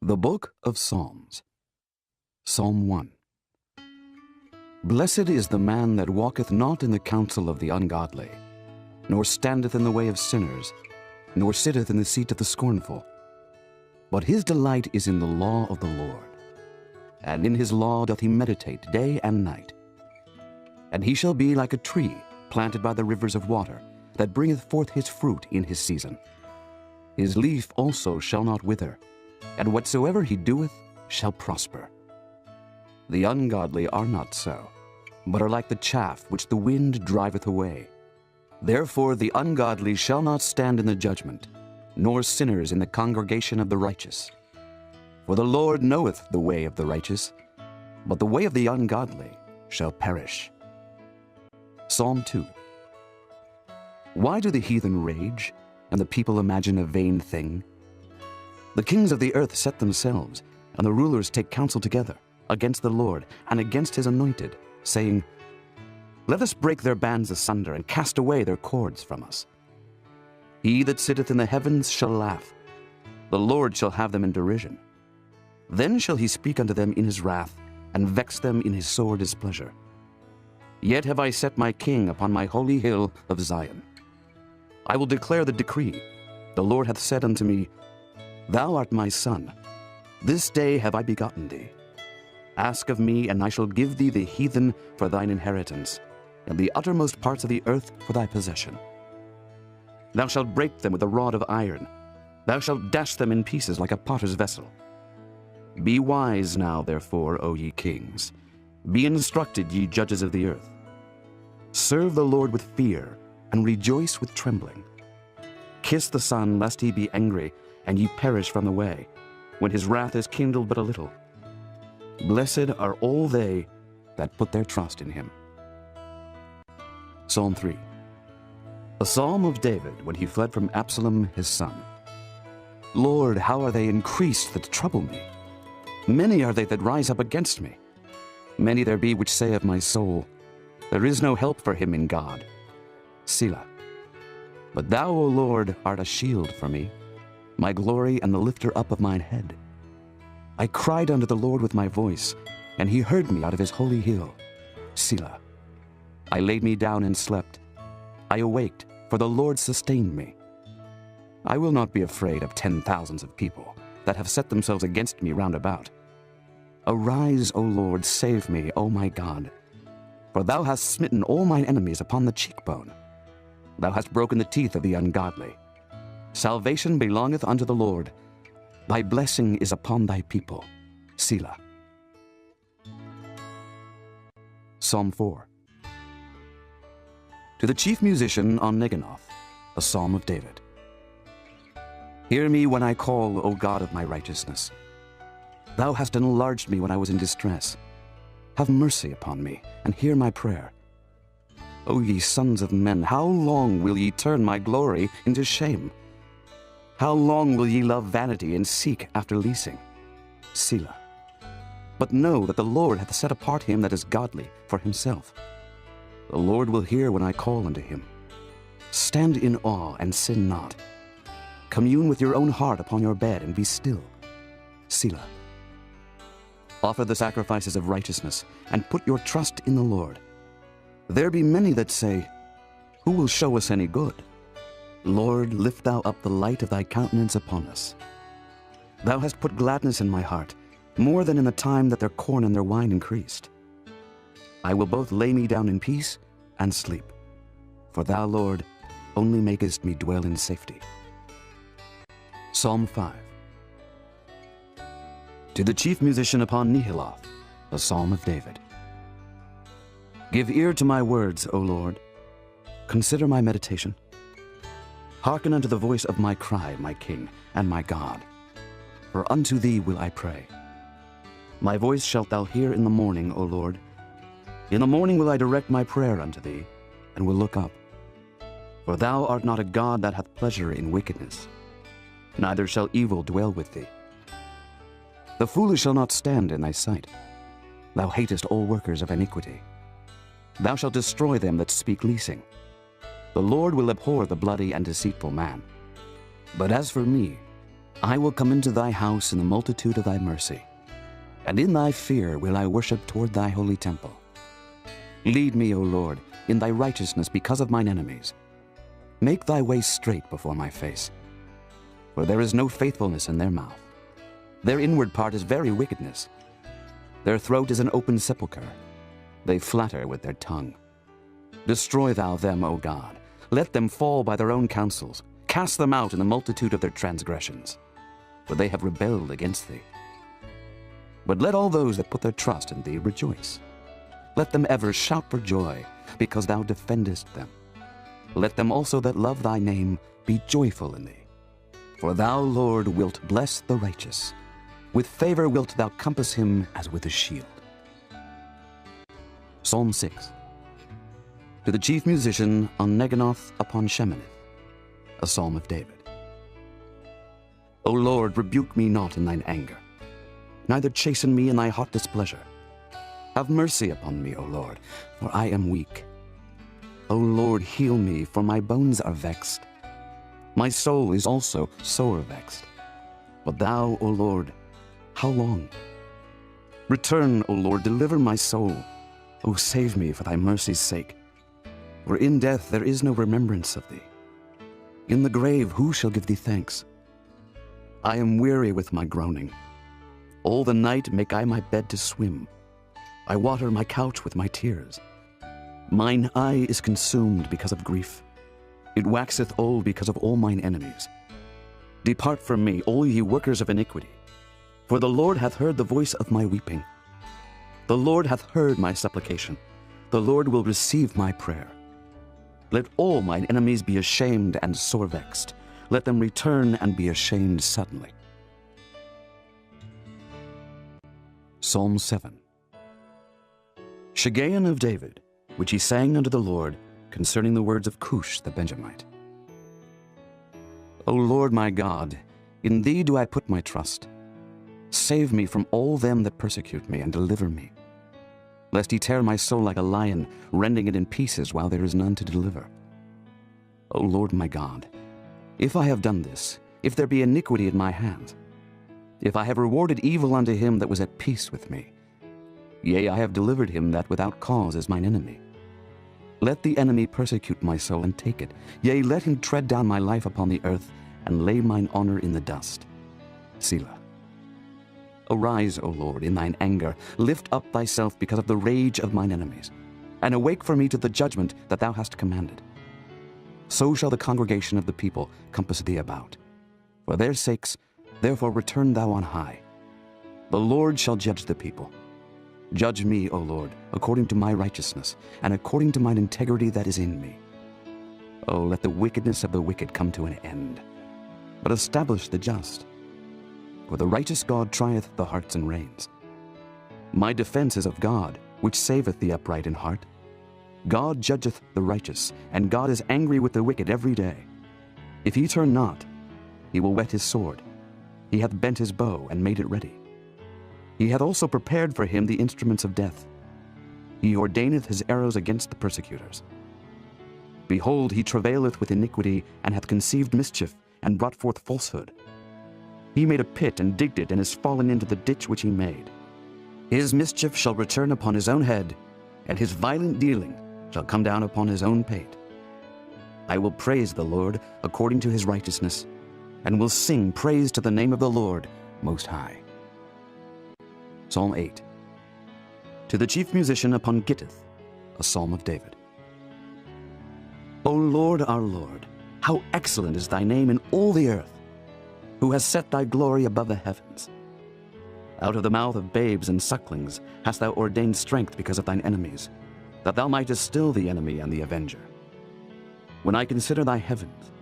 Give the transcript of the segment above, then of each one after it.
The Book of Psalms. Psalm 1. Blessed is the man that walketh not in the counsel of the ungodly, nor standeth in the way of sinners, nor sitteth in the seat of the scornful. But his delight is in the law of the Lord, and in his law doth he meditate day and night. And he shall be like a tree planted by the rivers of water, that bringeth forth his fruit in his season. His leaf also shall not wither, and whatsoever he doeth shall prosper. The ungodly are not so, but are like the chaff which the wind driveth away. Therefore the ungodly shall not stand in the judgment, nor sinners in the congregation of the righteous. For the Lord knoweth the way of the righteous, but the way of the ungodly shall perish. Psalm 2. Why do the heathen rage, and the people imagine a vain thing? The kings of the earth set themselves, and the rulers take counsel together against the Lord and against his anointed, saying, Let us break their bands asunder and cast away their cords from us. He that sitteth in the heavens shall laugh. The Lord shall have them in derision. Then shall he speak unto them in his wrath, and vex them in his sore displeasure. Yet have I set my king upon my holy hill of Zion. I will declare the decree. The Lord hath said unto me, Thou art my son. This day have I begotten thee. Ask of me, and I shall give thee the heathen for thine inheritance, and the uttermost parts of the earth for thy possession. Thou shalt break them with a rod of iron. Thou shalt dash them in pieces like a potter's vessel. Be wise now, therefore, O ye kings. Be instructed, ye judges of the earth. Serve the Lord with fear, and rejoice with trembling. Kiss the Son, lest he be angry, and ye perish from the way, when his wrath is kindled but a little. Blessed are all they that put their trust in him. Psalm 3. A psalm of David when he fled from Absalom his son. Lord, how are they increased that trouble me? Many are they that rise up against me. Many there be which say of my soul, There is no help for him in God. Selah. But thou, O Lord, art a shield for me, my glory and the lifter up of mine head. I cried unto the Lord with my voice, and he heard me out of his holy hill. Selah. I laid me down and slept. I awaked, for the Lord sustained me. I will not be afraid of 10,000s of people that have set themselves against me round about. Arise, O Lord, save me, O my God. For thou hast smitten all mine enemies upon the cheekbone. Thou hast broken the teeth of the ungodly. Salvation belongeth unto the Lord. Thy blessing is upon thy people. Selah. Psalm 4. To the chief musician on Neginoth, a psalm of David. Hear me when I call, O God of my righteousness. Thou hast enlarged me when I was in distress. Have mercy upon me, and hear my prayer. O ye sons of men, how long will ye turn my glory into shame? How long will ye love vanity and seek after leasing? Selah. But know that the Lord hath set apart him that is godly for himself. The Lord will hear when I call unto him. Stand in awe and sin not. Commune with your own heart upon your bed and be still. Selah. Offer the sacrifices of righteousness, and put your trust in the Lord. There be many that say, Who will show us any good? Lord, lift thou up the light of thy countenance upon us. Thou hast put gladness in my heart, more than in the time that their corn and their wine increased. I will both lay me down in peace and sleep. For thou, Lord, only makest me dwell in safety. Psalm 5. To the chief musician upon Nehiloth, a psalm of David. Give ear to my words, O Lord. Consider my meditation. Hearken unto the voice of my cry, my King and my God. For unto thee will I pray. My voice shalt thou hear in the morning, O Lord. In the morning will I direct my prayer unto thee, and will look up. For thou art not a God that hath pleasure in wickedness, neither shall evil dwell with thee. The foolish shall not stand in thy sight. Thou hatest all workers of iniquity. Thou shalt destroy them that speak leasing. The Lord will abhor the bloody and deceitful man. But as for me, I will come into thy house in the multitude of thy mercy, and in thy fear will I worship toward thy holy temple. Lead me, O Lord, in thy righteousness because of mine enemies. Make thy way straight before my face. For there is no faithfulness in their mouth. Their inward part is very wickedness. Their throat is an open sepulchre. They flatter with their tongue. Destroy thou them, O God. Let them fall by their own counsels. Cast them out in the multitude of their transgressions, for they have rebelled against thee. But let all those that put their trust in thee rejoice. Let them ever shout for joy, because thou defendest them. Let them also that love thy name be joyful in thee. For thou, Lord, wilt bless the righteous. With favor wilt thou compass him as with a shield. Psalm 6. To the chief musician on Neginoth upon Sheminith, a psalm of David. O Lord, rebuke me not in thine anger, neither chasten me in thy hot displeasure. Have mercy upon me, O Lord, for I am weak. O Lord, heal me, for my bones are vexed. My soul is also sore vexed. But thou, O Lord, how long? Return, O Lord, deliver my soul. O save me for thy mercy's sake. For in death there is no remembrance of thee. In the grave who shall give thee thanks? I am weary with my groaning. All the night make I my bed to swim. I water my couch with my tears. Mine eye is consumed because of grief. It waxeth old because of all mine enemies. Depart from me, all ye workers of iniquity. For the Lord hath heard the voice of my weeping. The Lord hath heard my supplication. The Lord will receive my prayer. Let all mine enemies be ashamed and sore vexed. Let them return and be ashamed suddenly. Psalm 7. Shiggaion of David, which he sang unto the Lord concerning the words of Cush the Benjamite. O Lord my God, in thee do I put my trust. Save me from all them that persecute me, and deliver me, lest he tear my soul like a lion, rending it in pieces while there is none to deliver. O Lord my God, if I have done this, if there be iniquity in my hands, if I have rewarded evil unto him that was at peace with me, yea, I have delivered him that without cause is mine enemy. Let the enemy persecute my soul and take it. Yea, let him tread down my life upon the earth, and lay mine honor in the dust. Selah. Arise, O Lord, in thine anger. Lift up thyself because of the rage of mine enemies, and awake for me to the judgment that thou hast commanded. So shall the congregation of the people compass thee about. For their sakes, therefore return thou on high. The Lord shall judge the people. Judge me, O Lord, according to my righteousness, and according to mine integrity that is in me. O let the wickedness of the wicked come to an end, but establish the just. For the righteous God trieth the hearts and reins. My defense is of God, which saveth the upright in heart. God judgeth the righteous, and God is angry with the wicked every day. If he turn not, he will whet his sword. He hath bent his bow and made it ready. He hath also prepared for him the instruments of death. He ordaineth his arrows against the persecutors. Behold, he travaileth with iniquity, and hath conceived mischief, and brought forth falsehood. He made a pit, and digged it, and is fallen into the ditch which he made. His mischief shall return upon his own head, and his violent dealing shall come down upon his own pate. I will praise the Lord according to his righteousness, and will sing praise to the name of the Lord Most High. Psalm 8. To the chief musician upon Gittith, a psalm of David. O Lord, our Lord, how excellent is thy name in all the earth, who has set thy glory above the heavens. Out of the mouth of babes and sucklings hast thou ordained strength because of thine enemies, that thou mightest still the enemy and the avenger. When I consider thy heavens,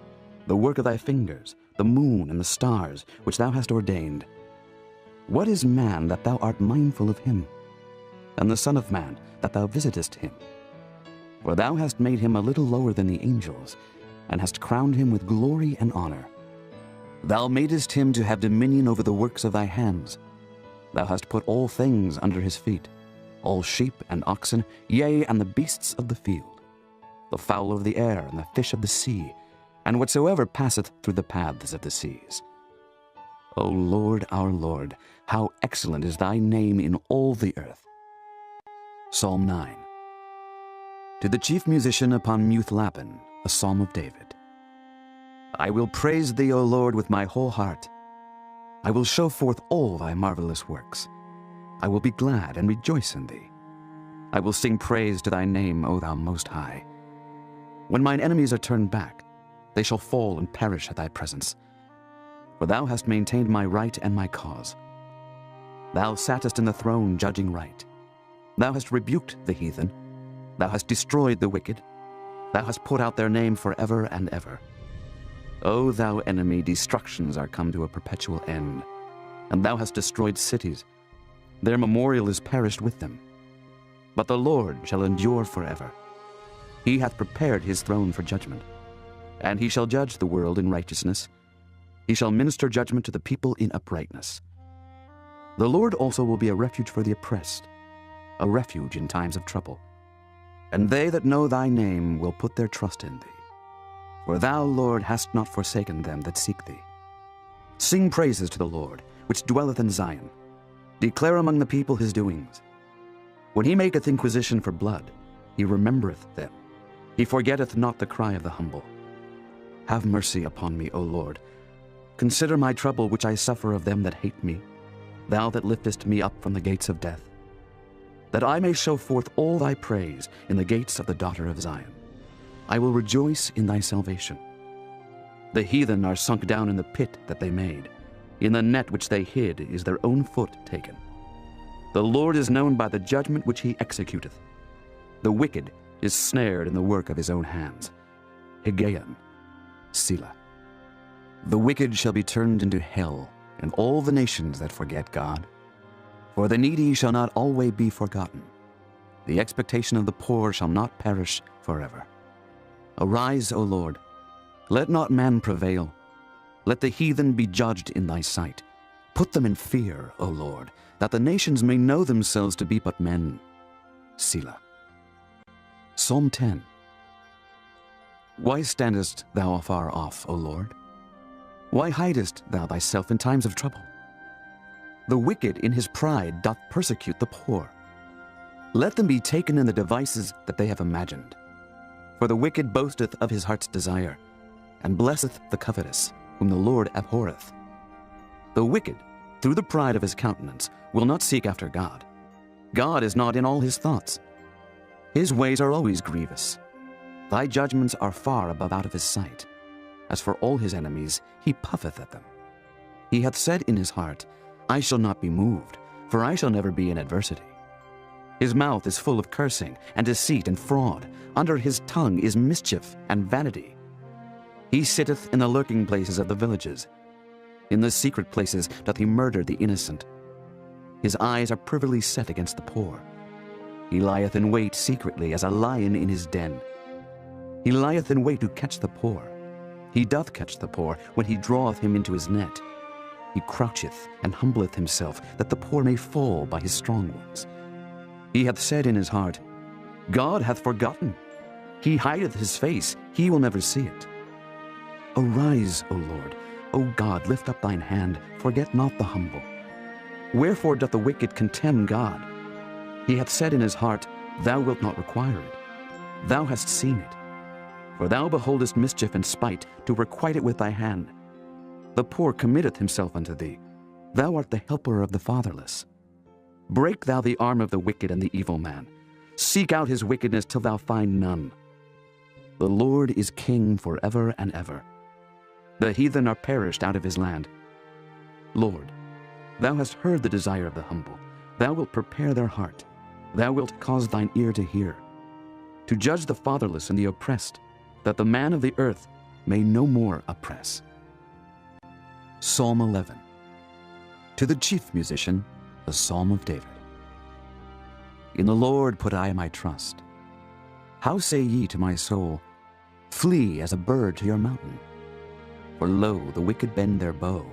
the work of thy fingers, the moon and the stars, which thou hast ordained, what is man that thou art mindful of him, and the son of man that thou visitest him? For thou hast made him a little lower than the angels, and hast crowned him with glory and honor. Thou madest him to have dominion over the works of thy hands. Thou hast put all things under his feet, all sheep and oxen, yea, and the beasts of the field, the fowl of the air, and the fish of the sea, and whatsoever passeth through the paths of the seas. O Lord, our Lord, how excellent is thy name in all the earth. Psalm 9. To the chief musician upon Muthlapin, a psalm of David. I will praise thee, O Lord, with my whole heart. I will show forth all thy marvelous works. I will be glad and rejoice in thee. I will sing praise to thy name, O thou Most High. When mine enemies are turned back, they shall fall and perish at thy presence. For thou hast maintained my right and my cause. Thou sattest in the throne judging right. Thou hast rebuked the heathen. Thou hast destroyed the wicked. Thou hast put out their name forever and ever. O thou enemy, destructions are come to a perpetual end, and thou hast destroyed cities. Their memorial is perished with them. But the Lord shall endure forever. He hath prepared his throne for judgment, and he shall judge the world in righteousness. He shall minister judgment to the people in uprightness. The Lord also will be a refuge for the oppressed, a refuge in times of trouble. And they that know thy name will put their trust in thee. For thou, Lord, hast not forsaken them that seek thee. Sing praises to the Lord, which dwelleth in Zion. Declare among the people his doings. When he maketh inquisition for blood, he remembereth them. He forgetteth not the cry of the humble. Have mercy upon me, O Lord. Consider my trouble which I suffer of them that hate me, thou that liftest me up from the gates of death, that I may show forth all thy praise in the gates of the daughter of Zion. I will rejoice in thy salvation. The heathen are sunk down in the pit that they made. In the net which they hid is their own foot taken. The Lord is known by the judgment which he executeth. The wicked is snared in the work of his own hands. Higgaion, Selah. The wicked shall be turned into hell, and all the nations that forget God. For the needy shall not always be forgotten. The expectation of the poor shall not perish forever. Arise, O Lord. Let not man prevail. Let the heathen be judged in thy sight. Put them in fear, O Lord, that the nations may know themselves to be but men. Selah. Psalm 10. Why standest thou afar off, O Lord? Why hidest thou thyself in times of trouble? The wicked in his pride doth persecute the poor. Let them be taken in the devices that they have imagined. For the wicked boasteth of his heart's desire, and blesseth the covetous, whom the Lord abhorreth. The wicked, through the pride of his countenance, will not seek after God. God is not in all his thoughts. His ways are always grievous. Thy judgments are far above out of his sight. As for all his enemies, he puffeth at them. He hath said in his heart, I shall not be moved, for I shall never be in adversity. His mouth is full of cursing, and deceit, and fraud. Under his tongue is mischief and vanity. He sitteth in the lurking places of the villages. In the secret places doth he murder the innocent. His eyes are privily set against the poor. He lieth in wait secretly as a lion in his den. He lieth in wait to catch the poor. He doth catch the poor when he draweth him into his net. He croucheth and humbleth himself, that the poor may fall by his strong ones. He hath said in his heart, God hath forgotten. He hideth his face, he will never see it. Arise, O Lord. O God, lift up thine hand, forget not the humble. Wherefore doth the wicked contemn God? He hath said in his heart, Thou wilt not require it. Thou hast seen it. For thou beholdest mischief and spite, to requite it with thy hand. The poor committeth himself unto thee. Thou art the helper of the fatherless. Break thou the arm of the wicked and the evil man. Seek out his wickedness till thou find none. The Lord is king forever and ever. The heathen are perished out of his land. Lord, thou hast heard the desire of the humble. Thou wilt prepare their heart. Thou wilt cause thine ear to hear, to judge the fatherless and the oppressed, that the man of the earth may no more oppress. Psalm 11. To the chief musician, a psalm of David. In the Lord put I my trust. How say ye to my soul, Flee as a bird to your mountain? For lo, the wicked bend their bow.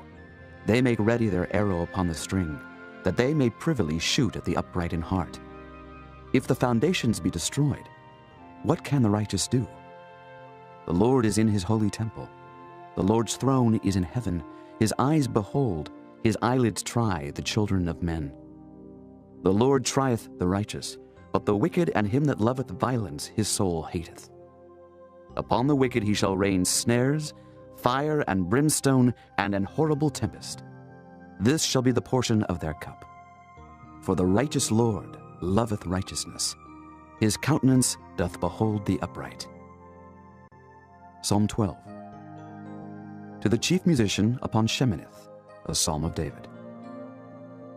They make ready their arrow upon the string, that they may privily shoot at the upright in heart. If the foundations be destroyed, what can the righteous do? The Lord is in his holy temple. The Lord's throne is in heaven. His eyes behold, his eyelids try the children of men. The Lord trieth the righteous, but the wicked and him that loveth violence his soul hateth. Upon the wicked he shall rain snares, fire and brimstone, and an horrible tempest. This shall be the portion of their cup. For the righteous Lord loveth righteousness. His countenance doth behold the upright. Psalm 12. To the chief musician upon Sheminith, a psalm of David.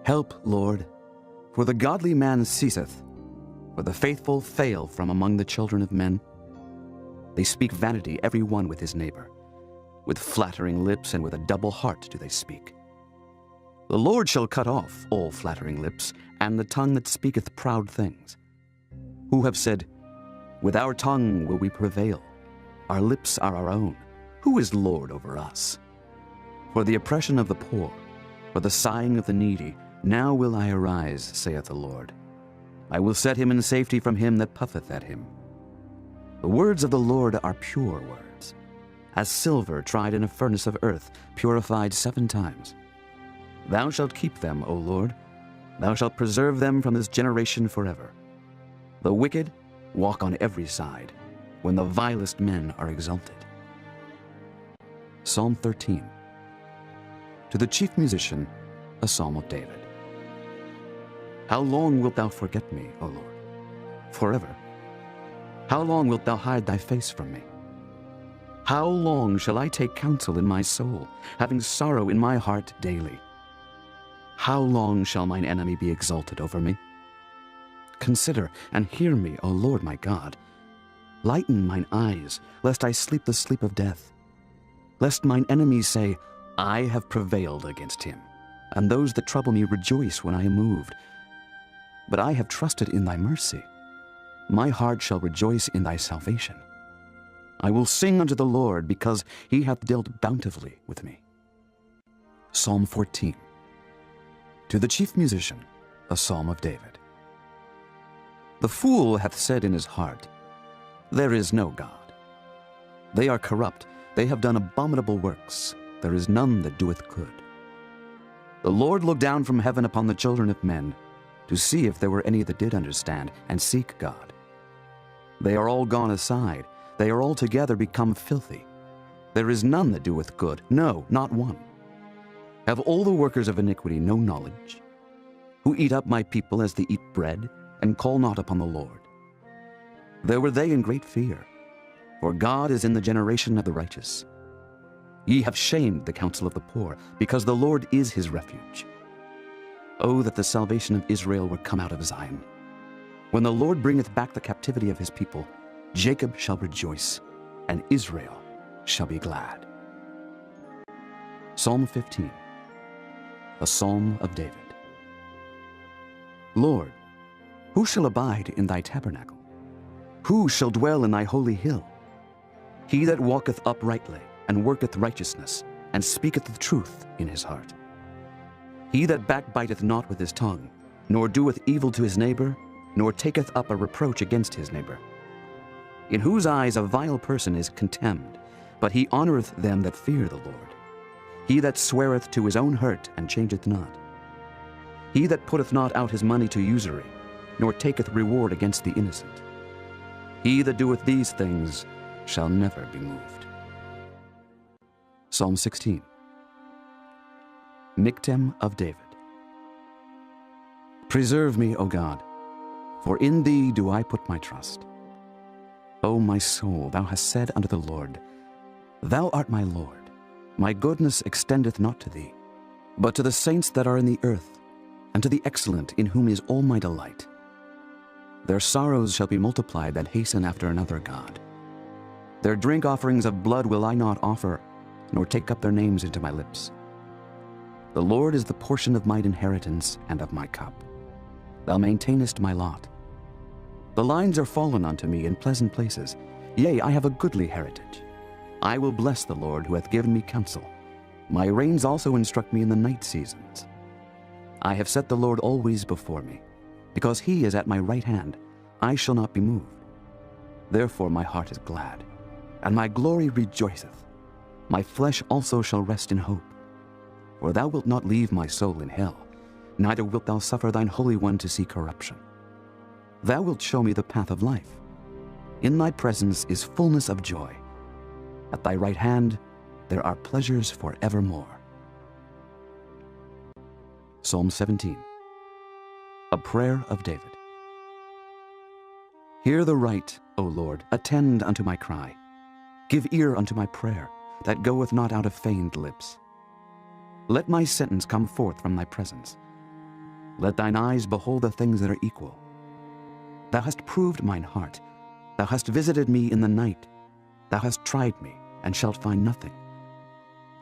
Help, Lord, for the godly man ceaseth, for the faithful fail from among the children of men. They speak vanity every one with his neighbor. With flattering lips and with a double heart do they speak. The Lord shall cut off all flattering lips, and the tongue that speaketh proud things. Who have said, with our tongue will we prevail, our lips are our own. Who is Lord over us? For the oppression of the poor, for the sighing of the needy, now will I arise, saith the Lord. I will set him in safety from him that puffeth at him. The words of the Lord are pure words, as silver tried in a furnace of earth, purified 7 times. Thou shalt keep them, O Lord. Thou shalt preserve them from this generation forever. The wicked walk on every side, when the vilest men are exalted. Psalm 13. To the chief musician, a psalm of David. How long wilt thou forget me, O Lord? Forever. How long wilt thou hide thy face from me? How long shall I take counsel in my soul, having sorrow in my heart daily? How long shall mine enemy be exalted over me? Consider and hear me, O Lord my God. Lighten mine eyes, lest I sleep the sleep of death. Lest mine enemies say, I have prevailed against him, and those that trouble me rejoice when I am moved. But I have trusted in thy mercy. My heart shall rejoice in thy salvation. I will sing unto the Lord, because he hath dealt bountifully with me. Psalm 14. To the chief musician, a psalm of David. The fool hath said in his heart, there is no God. They are corrupt, they have done abominable works, there is none that doeth good. The Lord looked down from heaven upon the children of men, to see if there were any that did understand and seek God. They are all gone aside, they are altogether become filthy. There is none that doeth good, no, not one. Have all the workers of iniquity no knowledge? Who eat up my people as they eat bread, and call not upon the Lord. There were they in great fear, for God is in the generation of the righteous. Ye have shamed the counsel of the poor, because the Lord is his refuge. Oh, that the salvation of Israel were come out of Zion. When the Lord bringeth back the captivity of his people, Jacob shall rejoice, and Israel shall be glad. Psalm 15. A psalm of David. Lord, who shall abide in thy tabernacle? Who shall dwell in thy holy hill? He that walketh uprightly, and worketh righteousness, and speaketh the truth in his heart. He that backbiteth not with his tongue, nor doeth evil to his neighbor, nor taketh up a reproach against his neighbor. In whose eyes a vile person is contemned, but he honoreth them that fear the Lord. He that sweareth to his own hurt, and changeth not. He that putteth not out his money to usury, nor taketh reward against the innocent. He that doeth these things shall never be moved. Psalm 16. Michtam of David. Preserve me, O God, for in thee do I put my trust. O my soul, thou hast said unto the Lord, Thou art my Lord. My goodness extendeth not to thee, but to the saints that are in the earth, and to the excellent in whom is all my delight. Their sorrows shall be multiplied that hasten after another God. Their drink offerings of blood will I not offer, nor take up their names into my lips. The Lord is the portion of mine inheritance and of my cup. Thou maintainest my lot. The lines are fallen unto me in pleasant places. Yea, I have a goodly heritage. I will bless the Lord who hath given me counsel. My reins also instruct me in the night seasons. I have set the Lord always before me. Because he is at my right hand, I shall not be moved. Therefore my heart is glad, and my glory rejoiceth. My flesh also shall rest in hope. For thou wilt not leave my soul in hell, neither wilt thou suffer thine Holy One to see corruption. Thou wilt show me the path of life. In thy presence is fullness of joy. At thy right hand there are pleasures forevermore. Psalm 17. A prayer of David. Hear the right, O Lord, attend unto my cry. Give ear unto my prayer, that goeth not out of feigned lips. Let my sentence come forth from thy presence. Let thine eyes behold the things that are equal. Thou hast proved mine heart. Thou hast visited me in the night. Thou hast tried me, and shalt find nothing.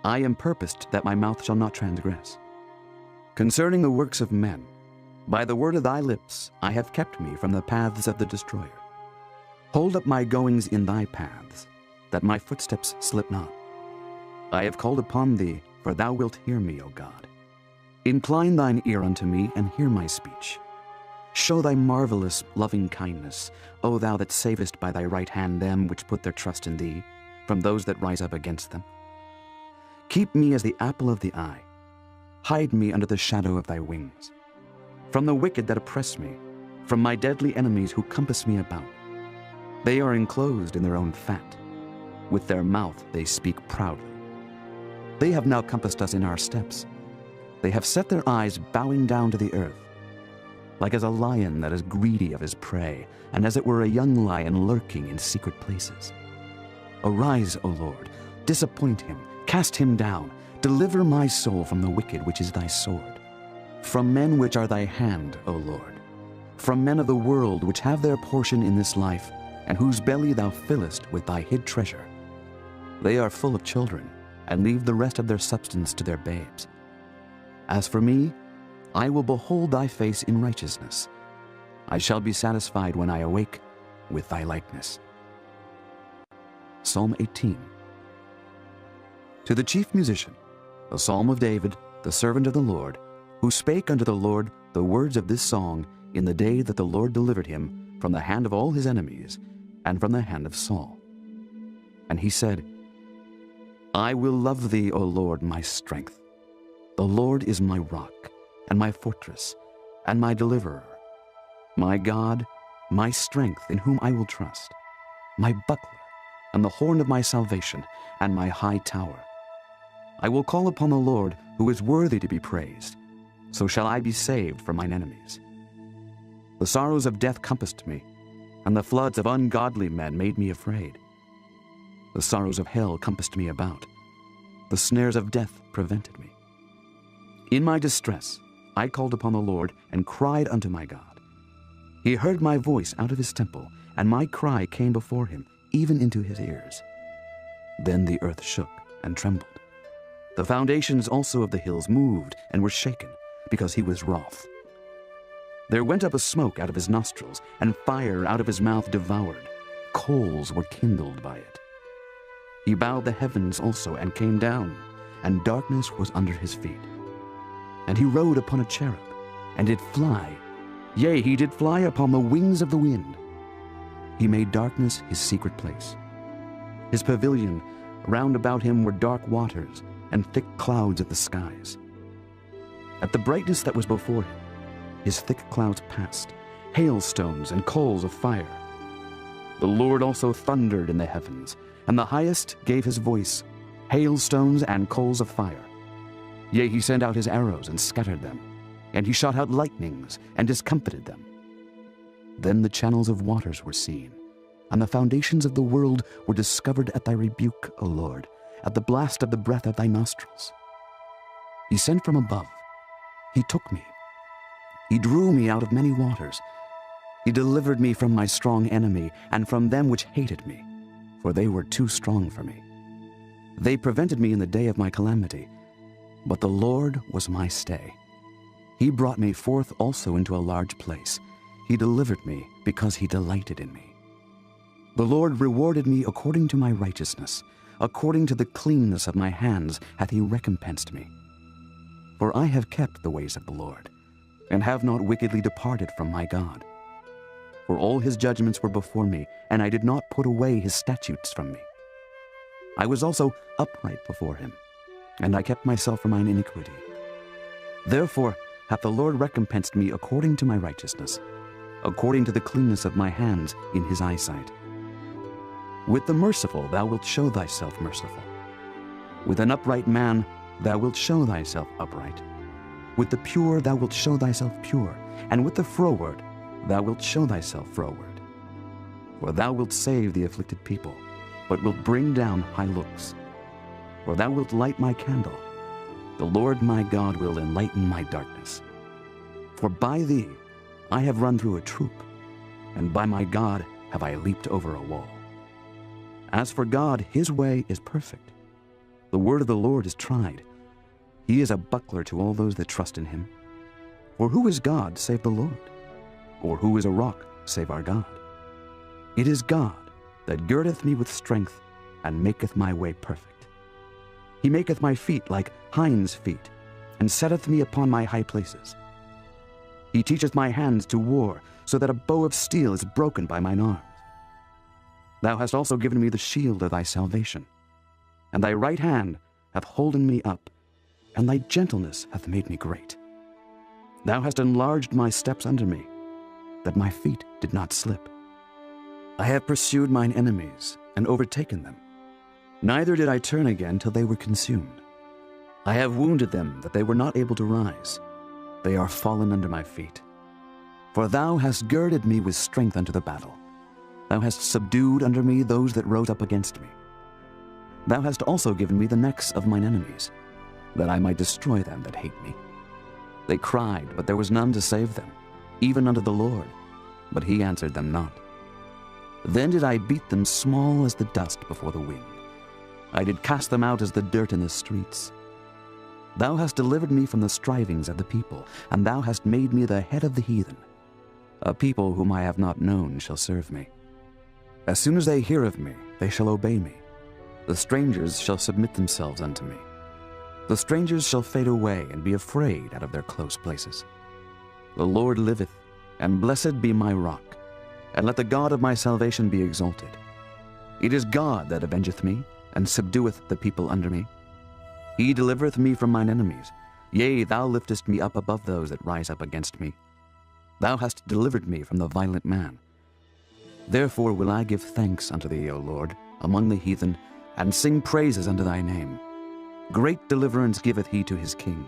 I am purposed that my mouth shall not transgress. Concerning the works of men, by the word of thy lips I have kept me from the paths of the destroyer. Hold up my goings in thy paths, that my footsteps slip not. I have called upon thee, for thou wilt hear me, O God. Incline thine ear unto me, and hear my speech. Show thy marvelous loving kindness, O thou that savest by thy right hand them which put their trust in thee, from those that rise up against them. Keep me as the apple of the eye. Hide me under the shadow of thy wings. From the wicked that oppress me, from my deadly enemies who compass me about. They are enclosed in their own fat. With their mouth they speak proudly. They have now compassed us in our steps. They have set their eyes bowing down to the earth. Like as a lion that is greedy of his prey, and as it were a young lion lurking in secret places. Arise, O Lord, disappoint him, cast him down, deliver my soul from the wicked which is thy sword. From men which are thy hand, O Lord, from men of the world which have their portion in this life, and whose belly thou fillest with thy hid treasure. They are full of children, and leave the rest of their substance to their babes. As for me, I will behold thy face in righteousness. I shall be satisfied when I awake with thy likeness. Psalm 18. To the chief musician, a psalm of David, the servant of the Lord, who spake unto the Lord the words of this song in the day that the Lord delivered him from the hand of all his enemies, and from the hand of Saul. And he said, I will love thee, O Lord, my strength. The Lord is my rock, and my fortress, and my deliverer, my God, my strength, in whom I will trust, my buckler, and the horn of my salvation, and my high tower. I will call upon the Lord, who is worthy to be praised. So shall I be saved from mine enemies. The sorrows of death compassed me, and the floods of ungodly men made me afraid. The sorrows of hell compassed me about. The snares of death prevented me. In my distress I called upon the Lord, and cried unto my God. He heard my voice out of his temple, and my cry came before him, even into his ears. Then the earth shook and trembled. The foundations also of the hills moved and were shaken, because he was wroth. There went up a smoke out of his nostrils, and fire out of his mouth devoured. Coals were kindled by it. He bowed the heavens also, and came down, and darkness was under his feet. And he rode upon a cherub, and did fly. Yea, he did fly upon the wings of the wind. He made darkness his secret place. His pavilion, round about him were dark waters, and thick clouds of the skies. At the brightness that was before him, his thick clouds passed, hailstones and coals of fire. The Lord also thundered in the heavens, and the highest gave his voice, hailstones and coals of fire. Yea, he sent out his arrows and scattered them, and he shot out lightnings and discomfited them. Then the channels of waters were seen, and the foundations of the world were discovered at thy rebuke, O Lord, at the blast of the breath of thy nostrils. He sent from above. He took me. He drew me out of many waters. He delivered me from my strong enemy, and from them which hated me, for they were too strong for me. They prevented me in the day of my calamity, but the Lord was my stay. He brought me forth also into a large place. He delivered me because he delighted in me. The Lord rewarded me according to my righteousness. According to the cleanness of my hands hath he recompensed me. For I have kept the ways of the Lord, and have not wickedly departed from my God. For all his judgments were before me, and I did not put away his statutes from me. I was also upright before him, and I kept myself from mine iniquity. Therefore hath the Lord recompensed me according to my righteousness, according to the cleanness of my hands in his eyesight. With the merciful thou wilt show thyself merciful. With an upright man thou wilt show thyself upright. With the pure thou wilt show thyself pure, and with the froward thou wilt show thyself froward. For thou wilt save the afflicted people, but wilt bring down high looks. For thou wilt light my candle. The Lord my God will enlighten my darkness. For by thee I have run through a troop, and by my God have I leaped over a wall. As for God, his way is perfect. The word of the Lord is tried. He is a buckler to all those that trust in him. For who is God save the Lord? Or who is a rock save our God? It is God that girdeth me with strength, and maketh my way perfect. He maketh my feet like hinds' feet, and setteth me upon my high places. He teacheth my hands to war, so that a bow of steel is broken by mine arms. Thou hast also given me the shield of thy salvation, and thy right hand hath holden me up, and thy gentleness hath made me great. Thou hast enlarged my steps under me, that my feet did not slip. I have pursued mine enemies, and overtaken them. Neither did I turn again till they were consumed. I have wounded them, that they were not able to rise. They are fallen under my feet. For thou hast girded me with strength unto the battle. Thou hast subdued under me those that rose up against me. Thou hast also given me the necks of mine enemies, that I might destroy them that hate me. They cried, but there was none to save them, even unto the Lord, but he answered them not. Then did I beat them small as the dust before the wind. I did cast them out as the dirt in the streets. Thou hast delivered me from the strivings of the people, and thou hast made me the head of the heathen. A people whom I have not known shall serve me. As soon as they hear of me, they shall obey me. The strangers shall submit themselves unto me. The strangers shall fade away and be afraid out of their close places. The Lord liveth, and blessed be my rock, and let the God of my salvation be exalted. It is God that avengeth me, and subdueth the people under me. He delivereth me from mine enemies. Yea, thou liftest me up above those that rise up against me. Thou hast delivered me from the violent man. Therefore will I give thanks unto thee, O Lord, among the heathen, and sing praises unto thy name. Great deliverance giveth he to his king,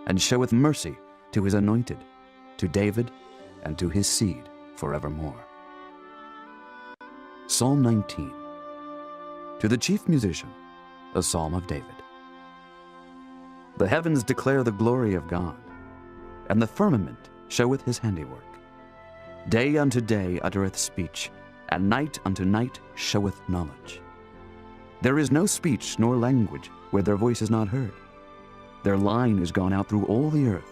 and showeth mercy to his anointed, to David, and to his seed forevermore. Psalm 19. To the chief musician, a psalm of David. The heavens declare the glory of God, and the firmament showeth his handiwork. Day unto day uttereth speech, and night unto night showeth knowledge. There is no speech nor language where their voice is not heard. Their line is gone out through all the earth,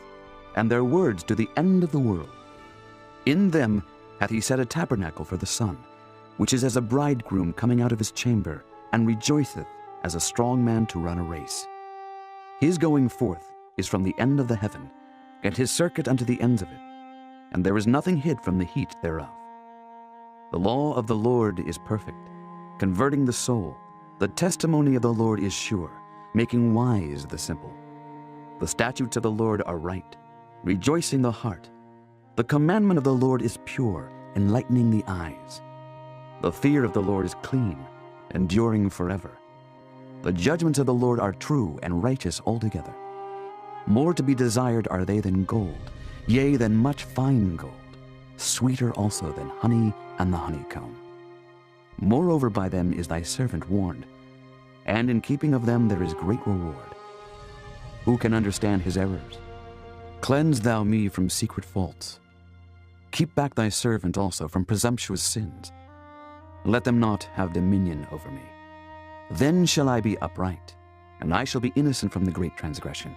and their words to the end of the world. In them hath he set a tabernacle for the sun, which is as a bridegroom coming out of his chamber, and rejoiceth as a strong man to run a race. His going forth is from the end of the heaven, and his circuit unto the ends of it, and there is nothing hid from the heat thereof. The law of the Lord is perfect, converting the soul. The testimony of the Lord is sure, making wise the simple. The statutes of the Lord are right, rejoicing the heart. The commandment of the Lord is pure, enlightening the eyes. The fear of the Lord is clean, enduring forever. The judgments of the Lord are true and righteous altogether. More to be desired are they than gold, yea, than much fine gold, sweeter also than honey and the honeycomb. Moreover, by them is thy servant warned, and in keeping of them there is great reward. Who can understand his errors? Cleanse thou me from secret faults. Keep back thy servant also from presumptuous sins. Let them not have dominion over me. Then shall I be upright, and I shall be innocent from the great transgression.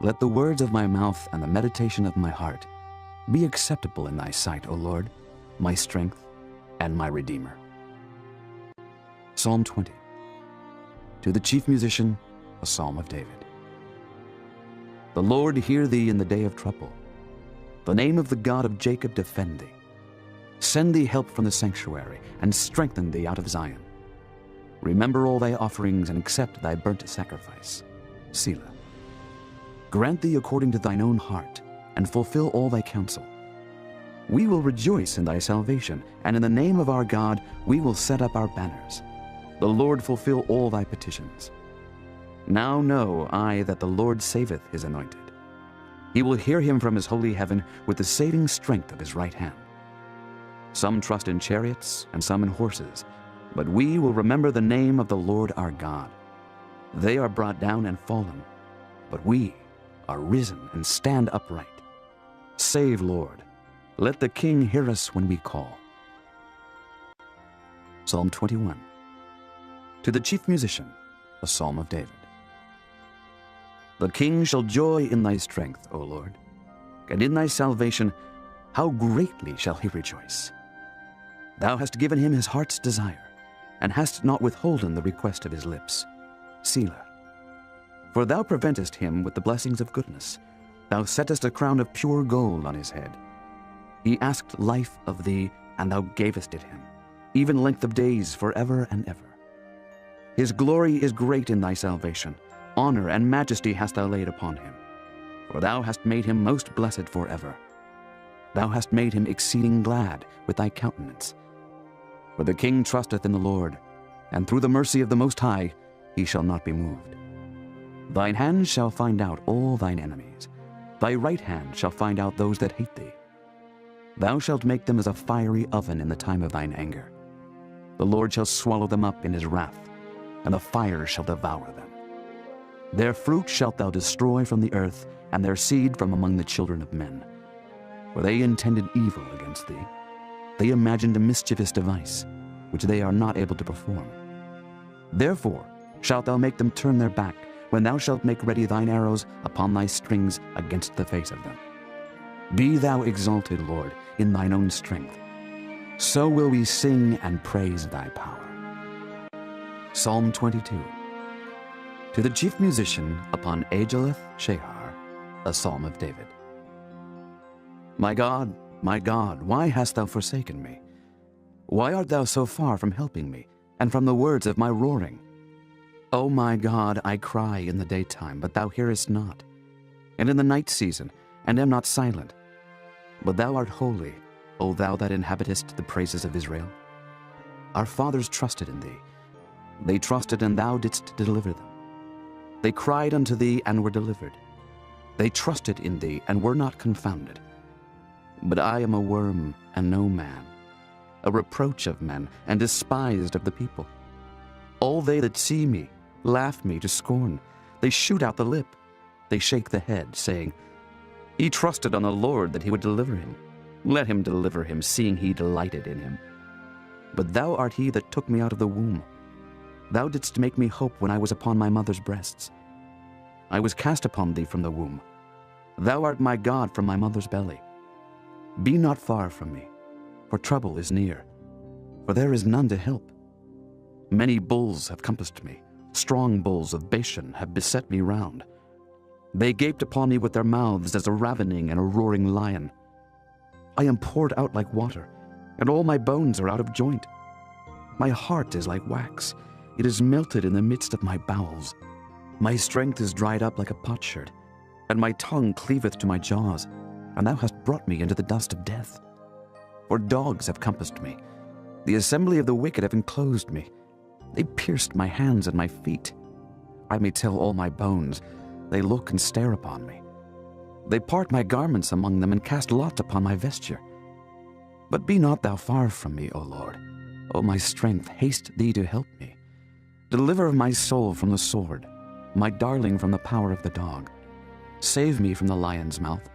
Let the words of my mouth and the meditation of my heart be acceptable in thy sight, O Lord, my strength and my Redeemer. Psalm 20. To the chief musician, a psalm of David. The Lord hear thee in the day of trouble. The name of the God of Jacob defend thee. Send thee help from the sanctuary, and strengthen thee out of Zion. Remember all thy offerings, and accept thy burnt sacrifice. Selah. Grant thee according to thine own heart, and fulfill all thy counsel. We will rejoice in thy salvation, and in the name of our God we will set up our banners. The Lord fulfill all thy petitions. Now know I that the Lord saveth his anointed. He will hear him from his holy heaven with the saving strength of his right hand. Some trust in chariots, and some in horses, but we will remember the name of the Lord our God. They are brought down and fallen, but we are risen and stand upright. Save, Lord. Let the King hear us when we call. Psalm 21. To the chief musician, a psalm of David. The king shall joy in thy strength, O Lord, and in thy salvation how greatly shall he rejoice. Thou hast given him his heart's desire, and hast not withholden the request of his lips. Selah. For thou preventest him with the blessings of goodness. Thou settest a crown of pure gold on his head. He asked life of thee, and thou gavest it him, even length of days forever and ever. His glory is great in thy salvation. Honor and majesty hast thou laid upon him. For thou hast made him most blessed forever. Thou hast made him exceeding glad with thy countenance. For the king trusteth in the Lord, and through the mercy of the Most High he shall not be moved. Thine hand shall find out all thine enemies. Thy right hand shall find out those that hate thee. Thou shalt make them as a fiery oven in the time of thine anger. The Lord shall swallow them up in his wrath, and the fire shall devour them. Their fruit shalt thou destroy from the earth, and their seed from among the children of men. For they intended evil against thee. They imagined a mischievous device, which they are not able to perform. Therefore shalt thou make them turn their back, when thou shalt make ready thine arrows upon thy strings against the face of them. Be thou exalted, Lord, in thine own strength. So will we sing and praise thy power. Psalm 22. To the chief musician upon Ajaleth Shahar, a psalm of David. My God, why hast thou forsaken me? Why art thou so far from helping me, and from the words of my roaring? O my God, I cry in the daytime, but thou hearest not, and in the night season, and am not silent. But thou art holy, O thou that inhabitest the praises of Israel. Our fathers trusted in thee. They trusted, and thou didst deliver them. They cried unto thee, and were delivered. They trusted in thee, and were not confounded. But I am a worm, and no man, a reproach of men, and despised of the people. All they that see me laugh me to scorn. They shoot out the lip. They shake the head, saying, He trusted on the Lord that he would deliver him. Let him deliver him, seeing he delighted in him. But thou art he that took me out of the womb. Thou didst make me hope when I was upon my mother's breasts. I was cast upon thee from the womb. Thou art my God from my mother's belly. Be not far from me, for trouble is near, for there is none to help. Many bulls have compassed me. Strong bulls of Bashan have beset me round. They gaped upon me with their mouths as a ravening and a roaring lion. I am poured out like water, and all my bones are out of joint. My heart is like wax. It is melted in the midst of my bowels. My strength is dried up like a potsherd, and my tongue cleaveth to my jaws, and thou hast brought me into the dust of death. For dogs have compassed me. The assembly of the wicked have enclosed me. They pierced my hands and my feet. I may tell all my bones. They look and stare upon me. They part my garments among them, and cast lots upon my vesture. But be not thou far from me, O Lord. O my strength, haste thee to help me. Deliver my soul from the sword, my darling from the power of the dog. Save me from the lion's mouth,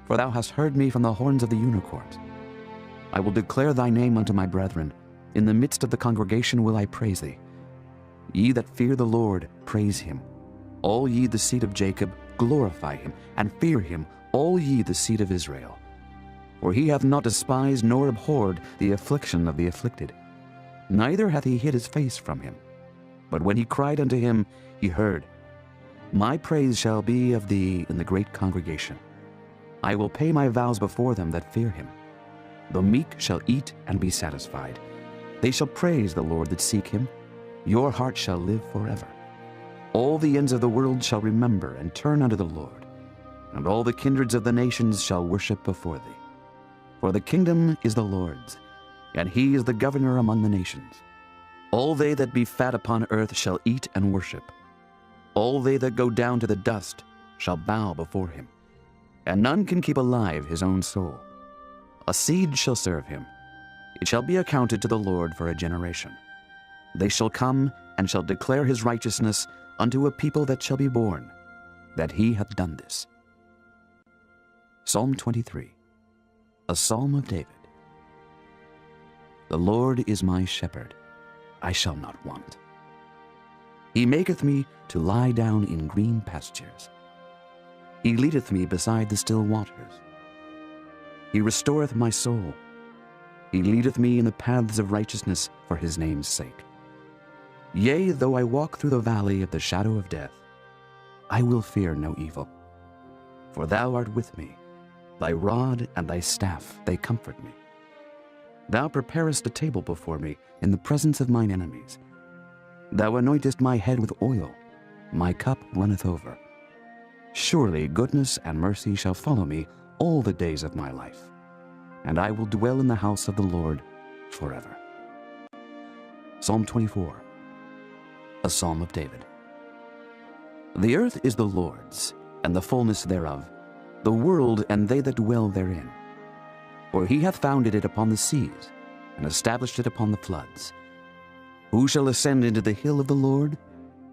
for thou hast heard me from the horns of the unicorns. I will declare thy name unto my brethren. In the midst of the congregation will I praise thee. Ye that fear the Lord, praise him. All ye the seed of Jacob, glorify him, and fear him, all ye the seed of Israel. For he hath not despised nor abhorred the affliction of the afflicted, neither hath he hid his face from him. But when he cried unto him, he heard. My praise shall be of thee in the great congregation. I will pay my vows before them that fear him. The meek shall eat and be satisfied. They shall praise the Lord that seek him. Your heart shall live forever. All the ends of the world shall remember and turn unto the Lord, and all the kindreds of the nations shall worship before thee. For the kingdom is the Lord's, and he is the governor among the nations. All they that be fat upon earth shall eat and worship. All they that go down to the dust shall bow before him. And none can keep alive his own soul. A seed shall serve him. It shall be accounted to the Lord for a generation. They shall come and shall declare his righteousness unto a people that shall be born, that he hath done this. Psalm 23, a psalm of David. The Lord is my shepherd, I shall not want. He maketh me to lie down in green pastures. He leadeth me beside the still waters. He restoreth my soul. He leadeth me in the paths of righteousness for his name's sake. Yea, though I walk through the valley of the shadow of death, I will fear no evil. For thou art with me. Thy rod and thy staff, they comfort me. Thou preparest a table before me in the presence of mine enemies. Thou anointest my head with oil. My cup runneth over. Surely goodness and mercy shall follow me all the days of my life, and I will dwell in the house of the Lord forever. Psalm 24, a psalm of David. The earth is the Lord's, and the fullness thereof, the world and they that dwell therein. For he hath founded it upon the seas, and established it upon the floods. Who shall ascend into the hill of the Lord?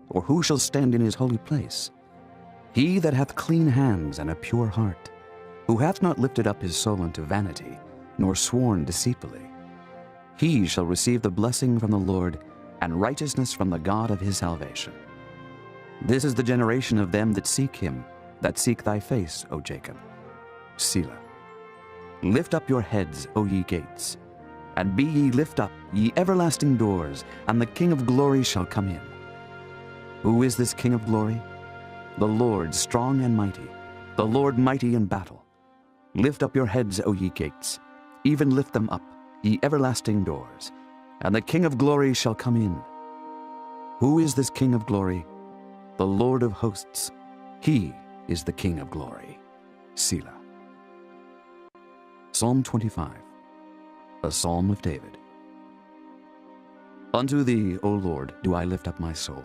Or who shall stand in his holy place? He that hath clean hands and a pure heart, who hath not lifted up his soul unto vanity, nor sworn deceitfully. He shall receive the blessing from the Lord, and righteousness from the God of his salvation. This is the generation of them that seek him, that seek thy face, O Jacob. Selah. Lift up your heads, O ye gates, and be ye lift up, ye everlasting doors, and the King of glory shall come in. Who is this King of glory? The Lord strong and mighty, the Lord mighty in battle. Lift up your heads, O ye gates, even lift them up, ye everlasting doors, and the King of glory shall come in. Who is this King of glory? The Lord of hosts. He is the King of glory. Selah. Psalm 25, a psalm of David. Unto thee, O Lord, do I lift up my soul.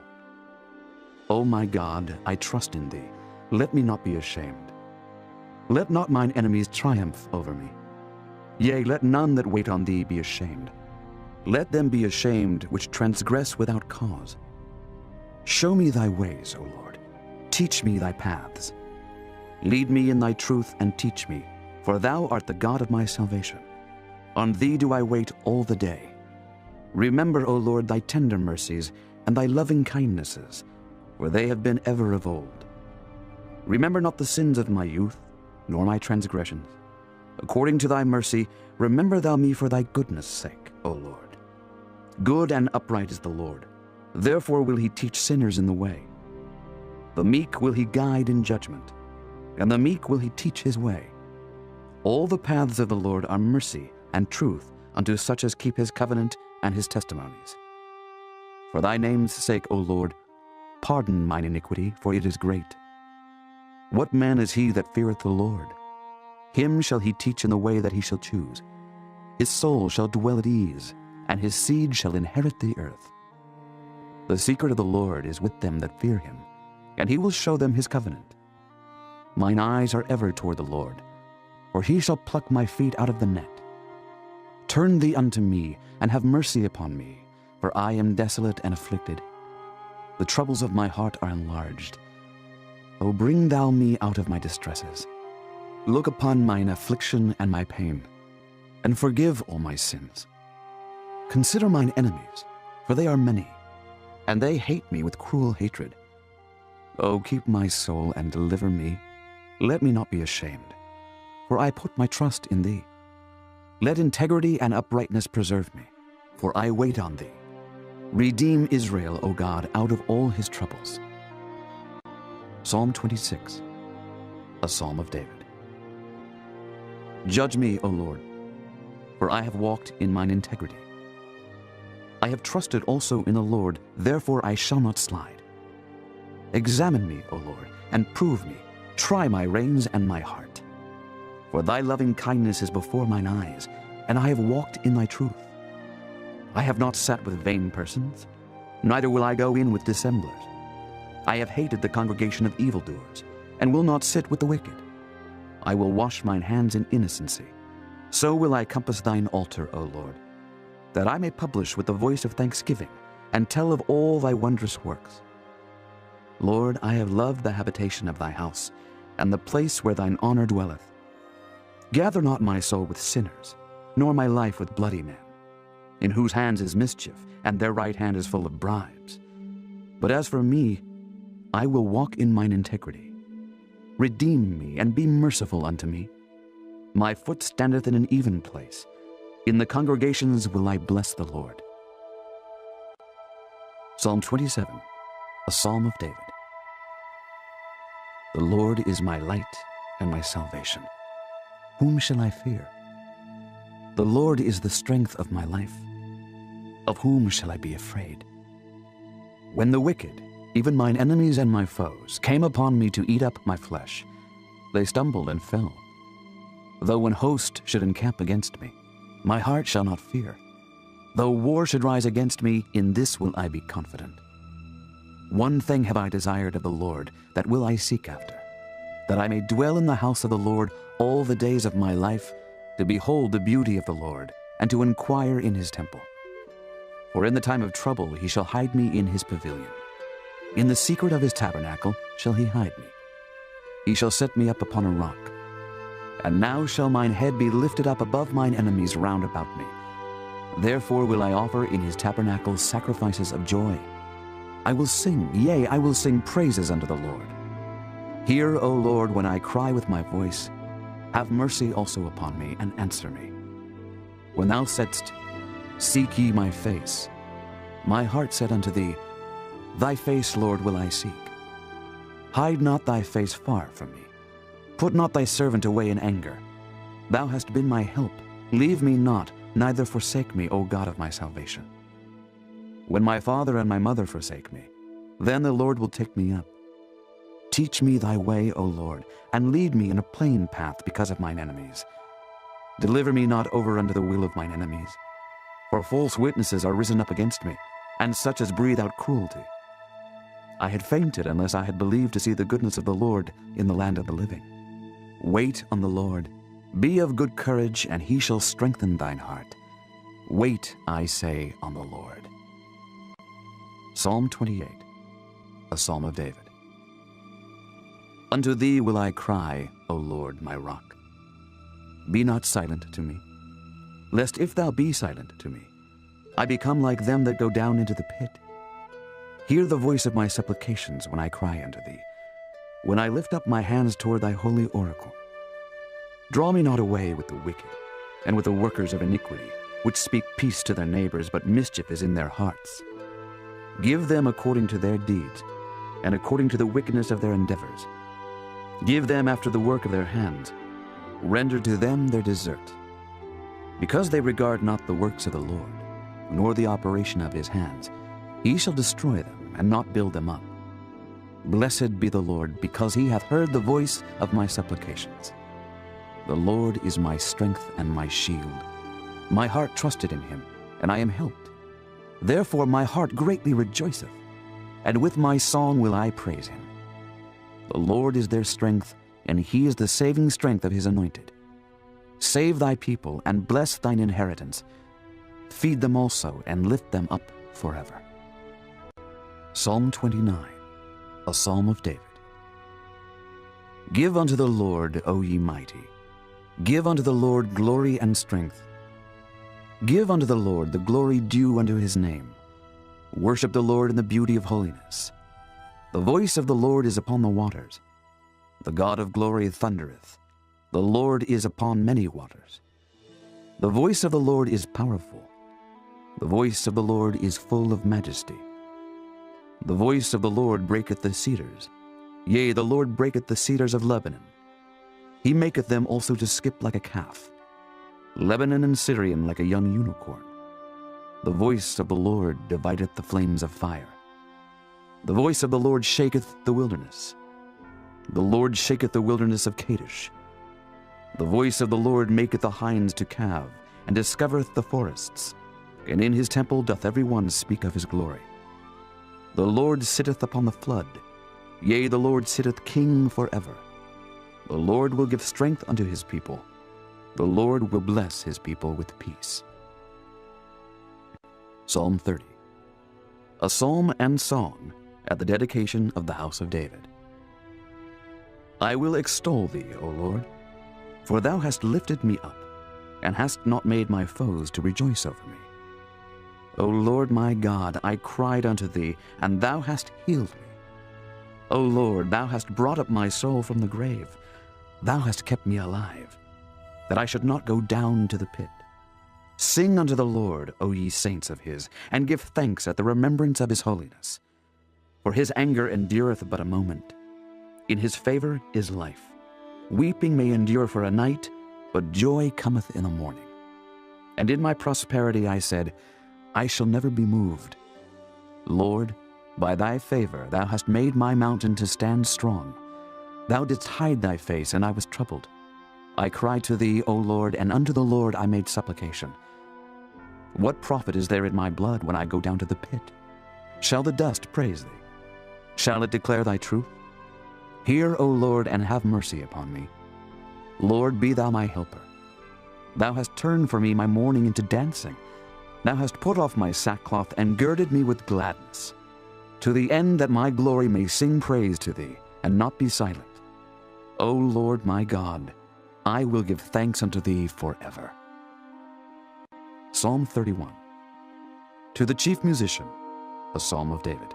O my God, I trust in thee. Let me not be ashamed. Let not mine enemies triumph over me. Yea, let none that wait on thee be ashamed. Let them be ashamed which transgress without cause. Show me thy ways, O Lord. Teach me thy paths. Lead me in thy truth and teach me, for thou art the God of my salvation. On thee do I wait all the day. Remember, O Lord, thy tender mercies and thy loving kindnesses, for they have been ever of old. Remember not the sins of my youth, nor my transgressions. According to thy mercy, remember thou me for thy goodness' sake, O Lord. Good and upright is the Lord. Therefore will he teach sinners in the way. The meek will he guide in judgment, and the meek will he teach his way. All the paths of the Lord are mercy and truth unto such as keep his covenant and his testimonies. For thy name's sake, O Lord, pardon mine iniquity, for it is great. What man is he that feareth the Lord? Him shall he teach in the way that he shall choose. His soul shall dwell at ease, and his seed shall inherit the earth. The secret of the Lord is with them that fear him, and he will show them his covenant. Mine eyes are ever toward the Lord, for he shall pluck my feet out of the net. Turn thee unto me, and have mercy upon me, for I am desolate and afflicted. The troubles of my heart are enlarged. O bring thou me out of my distresses. Look upon mine affliction and my pain, and forgive all my sins. Consider mine enemies, for they are many, and they hate me with cruel hatred. O keep my soul and deliver me. Let me not be ashamed, for I put my trust in thee. Let integrity and uprightness preserve me, for I wait on thee. Redeem Israel, O God, out of all his troubles. Psalm 26, a psalm of David. Judge me, O Lord, for I have walked in mine integrity. I have trusted also in the Lord, therefore I shall not slide. Examine me, O Lord, and prove me. Try my reins and my heart. For thy loving kindness is before mine eyes, and I have walked in thy truth. I have not sat with vain persons, neither will I go in with dissemblers. I have hated the congregation of evildoers, and will not sit with the wicked. I will wash mine hands in innocency. So will I compass thine altar, O Lord, that I may publish with the voice of thanksgiving, and tell of all thy wondrous works. Lord, I have loved the habitation of thy house, and the place where thine honor dwelleth. Gather not my soul with sinners, nor my life with bloody men, in whose hands is mischief, and their right hand is full of bribes. But as for me, I will walk in mine integrity. Redeem me, and be merciful unto me. My foot standeth in an even place. In the congregations will I bless the Lord. Psalm 27, a psalm of David. The Lord is my light and my salvation. Whom shall I fear? The Lord is the strength of my life. Of whom shall I be afraid? When the wicked, even mine enemies and my foes, came upon me to eat up my flesh, they stumbled and fell. Though an host should encamp against me, my heart shall not fear. Though war should rise against me, in this will I be confident. One thing have I desired of the Lord, that will I seek after, that I may dwell in the house of the Lord all the days of my life, to behold the beauty of the Lord, and to inquire in his temple. For in the time of trouble he shall hide me in his pavilion. In the secret of his tabernacle shall he hide me. He shall set me up upon a rock. And now shall mine head be lifted up above mine enemies round about me. Therefore will I offer in his tabernacle sacrifices of joy. I will sing, yea, I will sing praises unto the Lord. Hear, O Lord, when I cry with my voice. Have mercy also upon me, and answer me. When thou saidst, Seek ye my face, my heart said unto thee, Thy face, Lord, will I seek. Hide not thy face far from me. Put not thy servant away in anger. Thou hast been my help. Leave me not, neither forsake me, O God of my salvation. When my father and my mother forsake me, then the Lord will take me up. Teach me thy way, O Lord, and lead me in a plain path because of mine enemies. Deliver me not over unto the will of mine enemies. For false witnesses are risen up against me, and such as breathe out cruelty. I had fainted unless I had believed to see the goodness of the Lord in the land of the living. Wait on the Lord. Be of good courage, and he shall strengthen thine heart. Wait, I say, on the Lord. Psalm 28, a psalm of David. Unto thee will I cry, O Lord, my rock. Be not silent to me, lest if thou be silent to me, I become like them that go down into the pit. Hear the voice of my supplications when I cry unto thee, when I lift up my hands toward thy holy oracle. Draw me not away with the wicked, and with the workers of iniquity, which speak peace to their neighbors, but mischief is in their hearts. Give them according to their deeds, and according to the wickedness of their endeavors. Give them after the work of their hands. Render to them their desert. Because they regard not the works of the Lord, nor the operation of his hands, he shall destroy them, and not build them up. Blessed be the Lord, because he hath heard the voice of my supplications. The Lord is my strength and my shield. My heart trusted in him, and I am helped. Therefore my heart greatly rejoiceth, and with my song will I praise him. The Lord is their strength, and he is the saving strength of his anointed. Save thy people, and bless thine inheritance. Feed them also, and lift them up forever. Psalm 29, a psalm of David. Give unto the Lord, O ye mighty. Give unto the Lord glory and strength. Give unto the Lord the glory due unto his name. Worship the Lord in the beauty of holiness. The voice of the Lord is upon the waters. The God of glory thundereth. The Lord is upon many waters. The voice of the Lord is powerful. The voice of the Lord is full of majesty. The voice of the Lord breaketh the cedars. Yea, the Lord breaketh the cedars of Lebanon. He maketh them also to skip like a calf, Lebanon and Syrian like a young unicorn. The voice of the Lord divideth the flames of fire. The voice of the Lord shaketh the wilderness. The Lord shaketh the wilderness of Kadesh. The voice of the Lord maketh the hinds to calve, and discovereth the forests. And in his temple doth every one speak of his glory. The Lord sitteth upon the flood. Yea, the Lord sitteth king forever. The Lord will give strength unto his people. The Lord will bless his people with peace. Psalm 30. A psalm and song at the dedication of the house of David. I will extol thee, O Lord, for thou hast lifted me up, and hast not made my foes to rejoice over me. O Lord my God, I cried unto thee, and thou hast healed me. O Lord, thou hast brought up my soul from the grave. Thou hast kept me alive, that I should not go down to the pit. Sing unto the Lord, O ye saints of his, and give thanks at the remembrance of his holiness. For his anger endureth but a moment. In his favor is life. Weeping may endure for a night, but joy cometh in the morning. And in my prosperity I said, I shall never be moved. Lord, by thy favor thou hast made my mountain to stand strong. Thou didst hide thy face, and I was troubled. I cried to thee, O Lord, and unto the Lord I made supplication. What profit is there in my blood when I go down to the pit? Shall the dust praise thee? Shall it declare thy truth? Hear, O Lord, and have mercy upon me. Lord, be thou my helper. Thou hast turned for me my mourning into dancing. Thou hast put off my sackcloth and girded me with gladness, to the end that my glory may sing praise to thee, and not be silent. O Lord my God, I will give thanks unto thee forever. Psalm 31. To the chief musician, a psalm of David.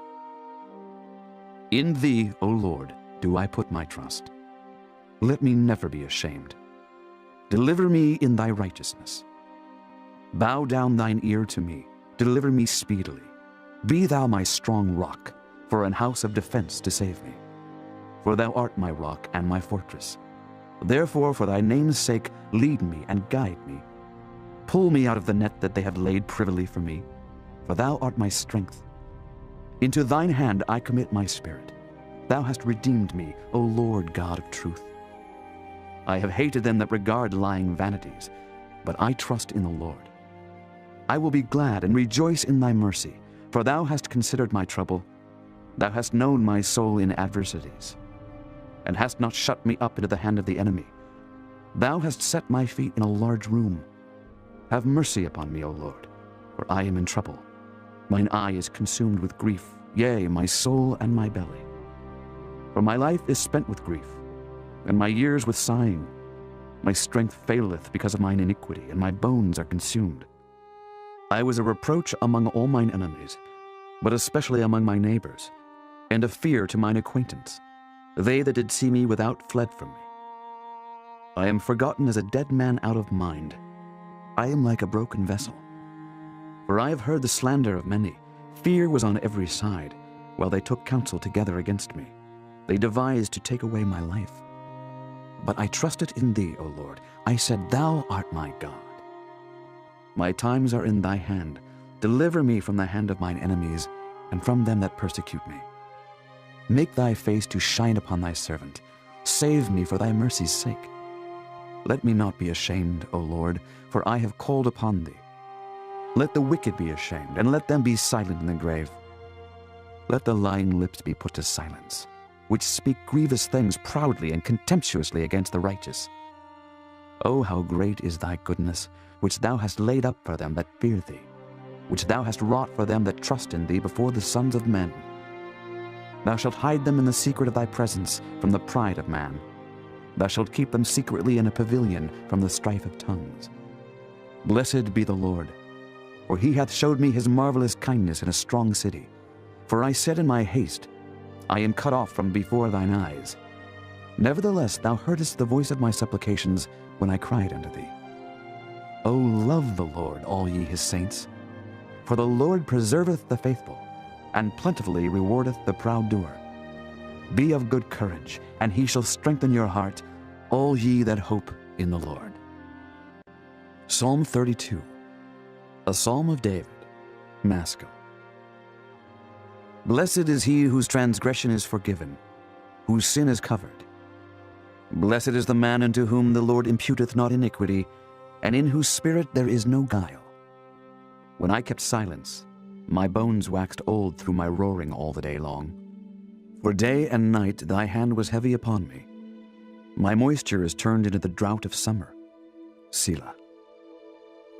In thee, O Lord, do I put my trust. Let me never be ashamed. Deliver me in thy righteousness. Bow down thine ear to me. Deliver me speedily. Be thou my strong rock, for an house of defense to save me. For thou art my rock and my fortress. Therefore, for thy name's sake, lead me and guide me. Pull me out of the net that they have laid privily for me, for thou art my strength. Into thine hand I commit my spirit. Thou hast redeemed me, O Lord God of truth. I have hated them that regard lying vanities, but I trust in the Lord. I will be glad and rejoice in thy mercy, for thou hast considered my trouble. Thou hast known my soul in adversities, and hast not shut me up into the hand of the enemy. Thou hast set my feet in a large room. Have mercy upon me, O Lord, for I am in trouble. Mine eye is consumed with grief, yea, my soul and my belly. For my life is spent with grief, and my years with sighing. My strength faileth because of mine iniquity, and my bones are consumed. I was a reproach among all mine enemies, but especially among my neighbors, and a fear to mine acquaintance. They that did see me without fled from me. I am forgotten as a dead man out of mind. I am like a broken vessel. For I have heard the slander of many. Fear was on every side, while they took counsel together against me. They devised to take away my life. But I trusted in thee, O Lord. I said, Thou art my God. My times are in thy hand. Deliver me from the hand of mine enemies, and from them that persecute me. Make thy face to shine upon thy servant. Save me for thy mercy's sake. Let me not be ashamed, O Lord, for I have called upon thee. Let the wicked be ashamed, and let them be silent in the grave. Let the lying lips be put to silence, which speak grievous things proudly and contemptuously against the righteous. O how great is thy goodness, which thou hast laid up for them that fear thee, which thou hast wrought for them that trust in thee before the sons of men. Thou shalt hide them in the secret of thy presence from the pride of man. Thou shalt keep them secretly in a pavilion from the strife of tongues. Blessed be the Lord, for he hath showed me his marvelous kindness in a strong city. For I said in my haste, I am cut off from before thine eyes. Nevertheless, thou heardest the voice of my supplications when I cried unto thee. O love the Lord, all ye his saints. For the Lord preserveth the faithful, and plentifully rewardeth the proud doer. Be of good courage, and he shall strengthen your heart, all ye that hope in the Lord. Psalm 32, a psalm of David, Maskil. Blessed is he whose transgression is forgiven, whose sin is covered. Blessed is the man unto whom the Lord imputeth not iniquity, and in whose spirit there is no guile. When I kept silence, my bones waxed old through my roaring all the day long. For day and night thy hand was heavy upon me. My moisture is turned into the drought of summer. Selah.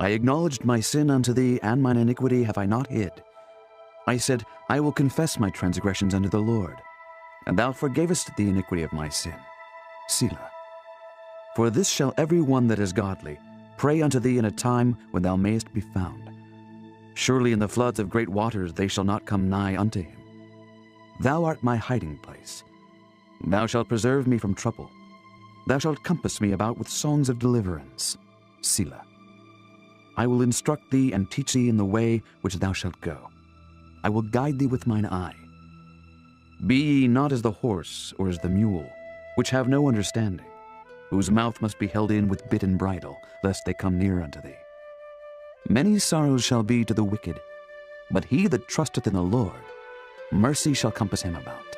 I acknowledged my sin unto thee, and mine iniquity have I not hid. I said, I will confess my transgressions unto the Lord, and thou forgavest the iniquity of my sin. Selah. For this shall every one that is godly pray unto thee in a time when thou mayest be found. Surely in the floods of great waters they shall not come nigh unto him. Thou art my hiding place. Thou shalt preserve me from trouble. Thou shalt compass me about with songs of deliverance. Selah. I will instruct thee and teach thee in the way which thou shalt go. I will guide thee with mine eye. Be ye not as the horse or as the mule, which have no understanding, whose mouth must be held in with bit and bridle, lest they come near unto thee. Many sorrows shall be to the wicked, but he that trusteth in the Lord, mercy shall compass him about.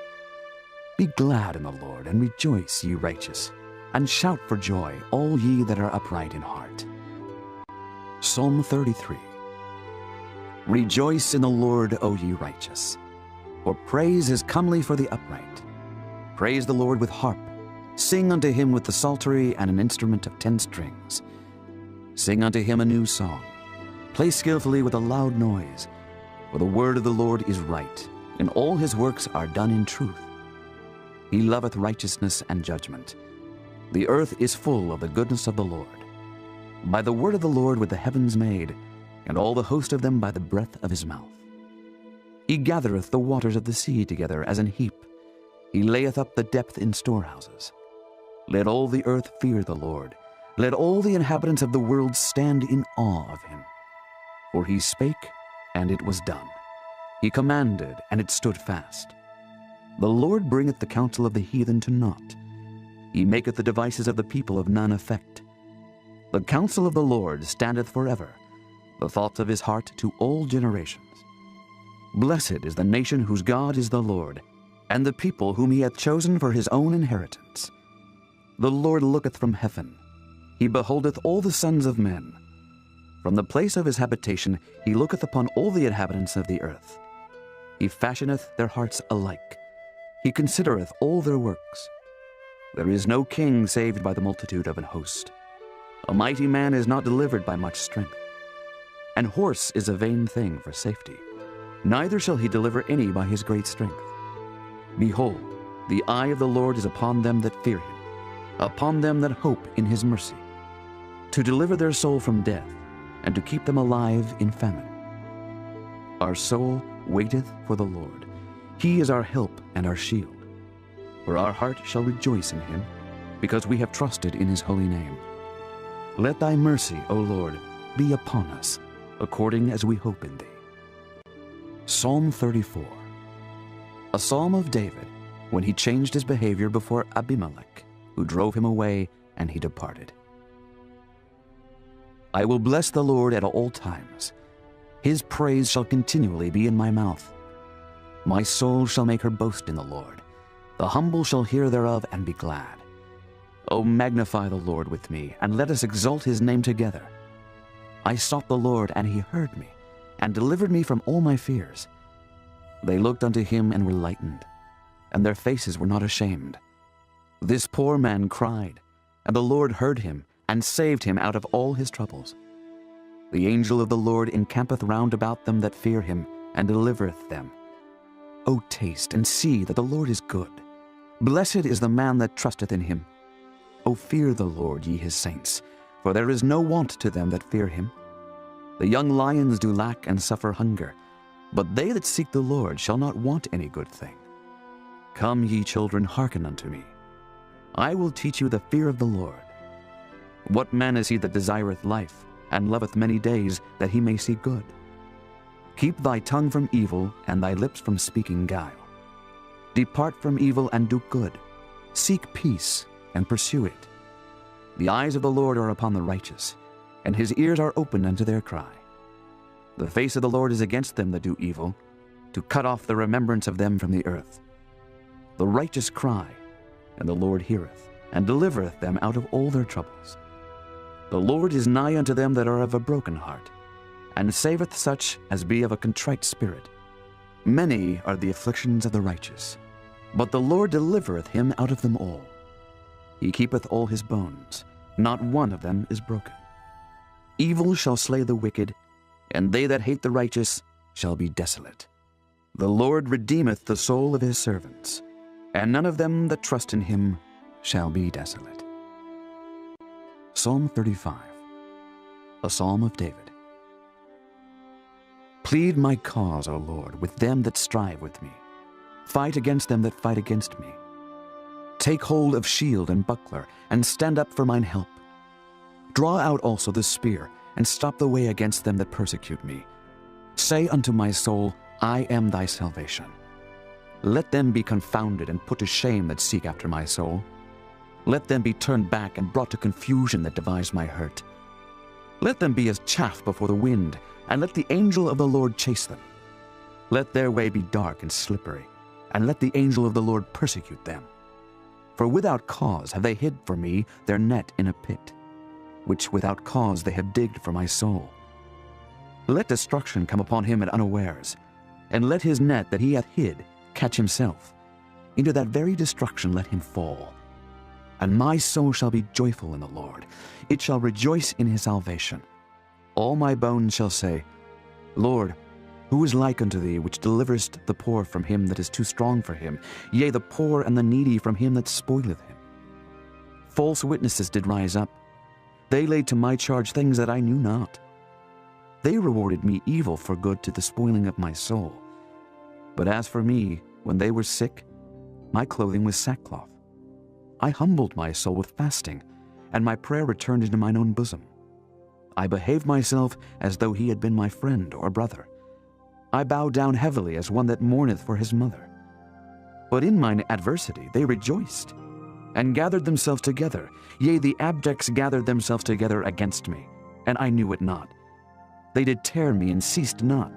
Be glad in the Lord, and rejoice, ye righteous, and shout for joy, all ye that are upright in heart. Psalm 33. Rejoice in the Lord, O ye righteous, for praise is comely for the upright. Praise the Lord with harp. Sing unto him with the psaltery and an instrument of 10 strings. Sing unto him a new song. Play skillfully with a loud noise. For the word of the Lord is right, and all his works are done in truth. He loveth righteousness and judgment. The earth is full of the goodness of the Lord. By the word of the Lord were the heavens made, and all the host of them by the breath of his mouth. He gathereth the waters of the sea together as an heap. He layeth up the depth in storehouses. Let all the earth fear the Lord. Let all the inhabitants of the world stand in awe of him. For he spake, and it was done. He commanded, and it stood fast. The Lord bringeth the counsel of the heathen to naught. He maketh the devices of the people of none effect. The counsel of the Lord standeth forever, the thoughts of his heart to all generations. Blessed is the nation whose God is the Lord, and the people whom he hath chosen for his own inheritance. The Lord looketh from heaven. He beholdeth all the sons of men. From the place of his habitation he looketh upon all the inhabitants of the earth. He fashioneth their hearts alike. He considereth all their works. There is no king saved by the multitude of an host. A mighty man is not delivered by much strength. An horse is a vain thing for safety. Neither shall he deliver any by his great strength. Behold, the eye of the Lord is upon them that fear him, upon them that hope in his mercy, to deliver their soul from death, and to keep them alive in famine. Our soul waiteth for the Lord. He is our help and our shield. For our heart shall rejoice in him, because we have trusted in his holy name. Let thy mercy, O Lord, be upon us, according as we hope in thee. Psalm 34. A psalm of David, when he changed his behavior before Abimelech, who drove him away, and he departed. I will bless the Lord at all times. His praise shall continually be in my mouth. My soul shall make her boast in the Lord. The humble shall hear thereof and be glad. O magnify the Lord with me, and let us exalt his name together. I sought the Lord, and he heard me, and delivered me from all my fears. They looked unto him and were lightened, and their faces were not ashamed. This poor man cried, and the Lord heard him, and saved him out of all his troubles. The angel of the Lord encampeth round about them that fear him, and delivereth them. O taste and see that the Lord is good. Blessed is the man that trusteth in him. O fear the Lord, ye his saints, for there is no want to them that fear him. The young lions do lack and suffer hunger, but they that seek the Lord shall not want any good thing. Come, ye children, hearken unto me. I will teach you the fear of the Lord. What man is he that desireth life, and loveth many days, that he may see good? Keep thy tongue from evil, and thy lips from speaking guile. Depart from evil and do good. Seek peace, and pursue it. The eyes of the Lord are upon the righteous, and his ears are open unto their cry. The face of the Lord is against them that do evil, to cut off the remembrance of them from the earth. The righteous cry, and the Lord heareth, and delivereth them out of all their troubles. The Lord is nigh unto them that are of a broken heart, and saveth such as be of a contrite spirit. Many are the afflictions of the righteous, but the Lord delivereth him out of them all. He keepeth all his bones, not one of them is broken. Evil shall slay the wicked, and they that hate the righteous shall be desolate. The Lord redeemeth the soul of his servants, and none of them that trust in him shall be desolate. Psalm 35, a psalm of David. Plead my cause, O Lord, with them that strive with me. Fight against them that fight against me. Take hold of shield and buckler, and stand up for mine help. Draw out also the spear, and stop the way against them that persecute me. Say unto my soul, I am thy salvation. Let them be confounded and put to shame that seek after my soul. Let them be turned back and brought to confusion that devise my hurt. Let them be as chaff before the wind, and let the angel of the Lord chase them. Let their way be dark and slippery, and let the angel of the Lord persecute them. For without cause have they hid for me their net in a pit, which without cause they have digged for my soul. Let destruction come upon him at unawares, and let his net that he hath hid catch himself. Into that very destruction let him fall. And my soul shall be joyful in the Lord. It shall rejoice in his salvation. All my bones shall say, Lord, who is like unto thee, which deliverest the poor from him that is too strong for him, yea, the poor and the needy from him that spoileth him? False witnesses did rise up. They laid to my charge things that I knew not. They rewarded me evil for good to the spoiling of my soul. But as for me, when they were sick, my clothing was sackcloth. I humbled my soul with fasting, and my prayer returned into mine own bosom. I behaved myself as though he had been my friend or brother. I bowed down heavily as one that mourneth for his mother. But in mine adversity they rejoiced, and gathered themselves together. Yea, the abjects gathered themselves together against me, and I knew it not. They did tear me and ceased not.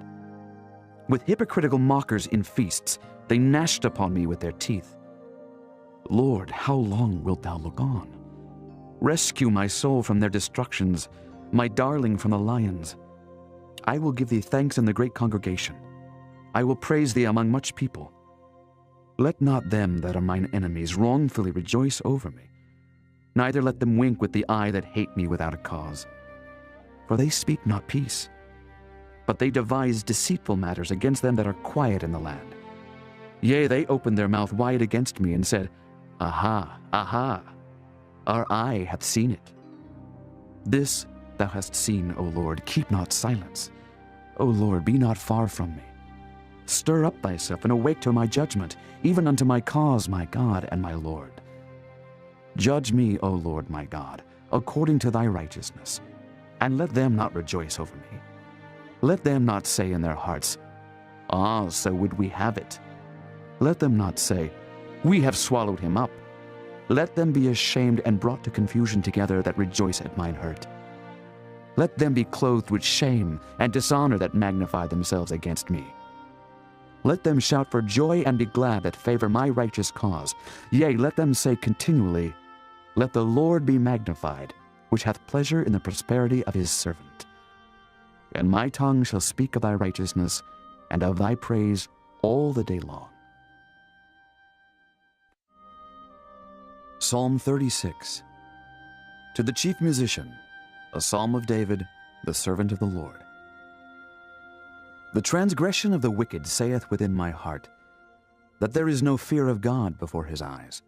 With hypocritical mockers in feasts, they gnashed upon me with their teeth. Lord, how long wilt thou look on? Rescue my soul from their destructions, my darling from the lions. I will give thee thanks in the great congregation. I will praise thee among much people. Let not them that are mine enemies wrongfully rejoice over me, neither let them wink with the eye that hate me without a cause. For they speak not peace, but they devise deceitful matters against them that are quiet in the land. Yea, they opened their mouth wide against me, and said, Aha, aha, our eye hath seen it. This thou hast seen, O Lord, keep not silence. O Lord, be not far from me. Stir up thyself, and awake to my judgment, even unto my cause, my God and my Lord. Judge me, O Lord my God, according to thy righteousness, and let them not rejoice over me. Let them not say in their hearts, Ah, so would we have it. Let them not say, We have swallowed him up. Let them be ashamed and brought to confusion together that rejoice at mine hurt. Let them be clothed with shame and dishonor that magnify themselves against me. Let them shout for joy and be glad that favor my righteous cause. Yea, let them say continually, Let the Lord be magnified, which hath pleasure in the prosperity of his servant. And my tongue shall speak of thy righteousness and of thy praise all the day long. Psalm 36. To the chief musician, a psalm of David, the servant of the Lord. The transgression of the wicked saith within my heart, that there is no fear of God before his eyes.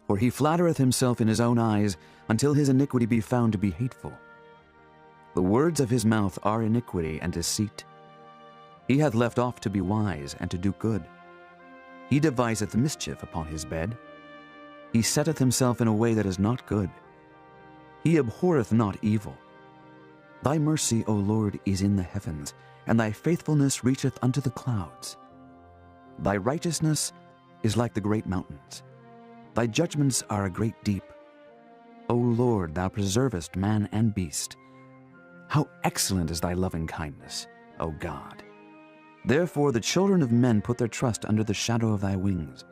For he flattereth himself in his own eyes, until his iniquity be found to be hateful. The words of his mouth are iniquity and deceit. He hath left off to be wise and to do good. He deviseth mischief upon his bed. He setteth himself in a way that is not good. He abhorreth not evil. Thy mercy, O Lord, is in the heavens, and thy faithfulness reacheth unto the clouds. Thy righteousness is like the great mountains. Thy judgments are a great deep. O Lord, thou preservest man and beast. How excellent is thy loving kindness, O God! Therefore the children of men put their trust under the shadow of thy wings.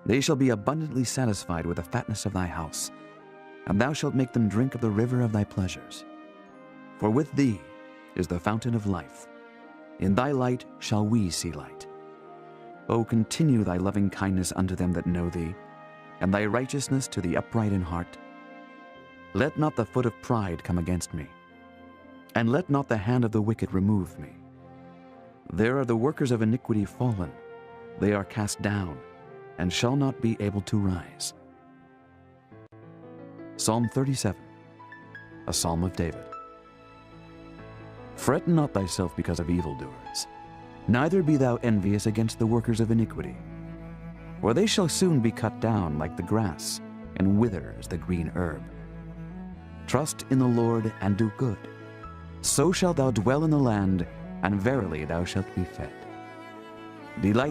They shall be abundantly satisfied with the fatness of thy house, and thou shalt make them drink of the river of thy pleasures. For with thee is the fountain of life. In thy light shall we see light. O continue thy loving kindness unto them that know thee, and thy righteousness to the upright in heart. Let not the foot of pride come against me, and let not the hand of the wicked remove me. There are the workers of iniquity fallen, they are cast down, and shall not be able to rise. Psalm 37, a psalm of David. Fret not thyself because of evildoers, neither be thou envious against the workers of iniquity. For they shall soon be cut down like the grass, and wither as the green herb. Trust in the Lord and do good. So shalt thou dwell in the land, and verily thou shalt be fed. Delight